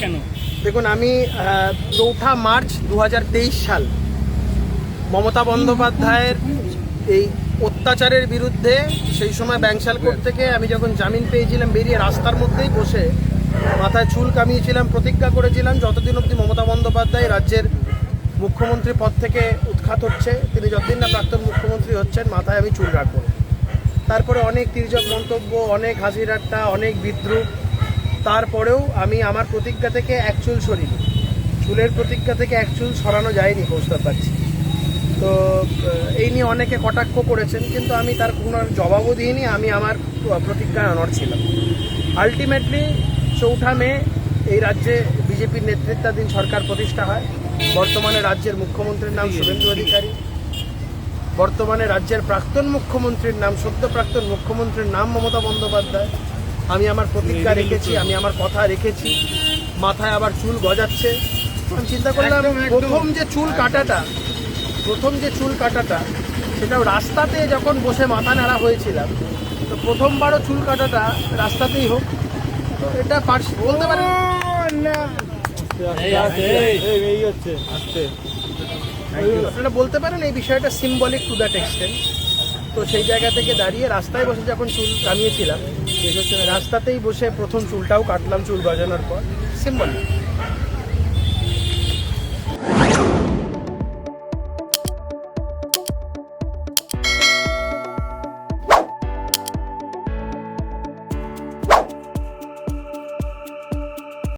কেন? দেখুন, আমি 4 মার্চ 2023 সাল মমতা বন্দ্যোপাধ্যায়ের এই অত্যাচারের বিরুদ্ধে সেই সময় ব্যাংশাল কোর্ট থেকে আমি যখন জামিন পেয়েছিলাম, বেরিয়ে রাস্তার মধ্যেই বসে মাথায় চুল কামিয়েছিলাম, প্রতিজ্ঞা করেছিলাম যতদিন অবধি মমতা বন্দ্যোপাধ্যায় রাজ্যের মুখ্যমন্ত্রী পদ থেকে উৎখাত হচ্ছে, তিনি যতদিন না প্রাক্তন মুখ্যমন্ত্রী হচ্ছেন, মাথায় আমি চুল রাখবো। তারপরে অনেক তির্যক মন্তব্য, অনেক হাসি ঠাট্টা, অনেক বিদ্রুপ, তারপরেও আমি আমার প্রতিজ্ঞা থেকে এক চুল সরিনি। চুলের প্রতিজ্ঞা থেকে এক চুল সরানো যায়নি, বুঝতে পারছি। তো এই নিয়ে অনেকে কটাক্ষ করেছেন, কিন্তু আমি তার কোনো জবাবও দিইনি। আমি আমার প্রতিজ্ঞায় অনড় ছিলাম। আলটিমেটলি 4 মে এই রাজ্যে বিজেপির নেতৃত্বাধীন সরকার প্রতিষ্ঠা হয়। বর্তমানে রাজ্যের মুখ্যমন্ত্রীর নাম শুভেন্দু অধিকারী, বর্তমানে রাজ্যের প্রাক্তন মুখ্যমন্ত্রীর নাম, সদ্য প্রাক্তন মুখ্যমন্ত্রীর নাম মমতা বন্দ্যোপাধ্যায়। আমি আমার প্রতিজ্ঞা রেখেছি, আমি আমার কথা রেখেছি। মাথায় আবার চুল গজাচ্ছে। আমি চিন্তা করলাম প্রথম যে চুল কাটাটা সেটাও রাস্তাতে যখন বসে মাথা নাড়া হয়েছিলাম, তো প্রথমবারও চুল কাটাটা রাস্তাতেই হোক। তো এটা বলতে পারেন আপনারা বলতে পারেন এই বিষয়টা সিম্বলিক টু দ্যাট এক্সটেন্ট। তো সেই জায়গা থেকে দাঁড়িয়ে রাস্তায় বসে যখন চুল কামিয়েছিলাম, রাস্তাতেই বসে প্রথম চুলটাও কাটলাম, চুল গজানোর পর। সিম্বলিক।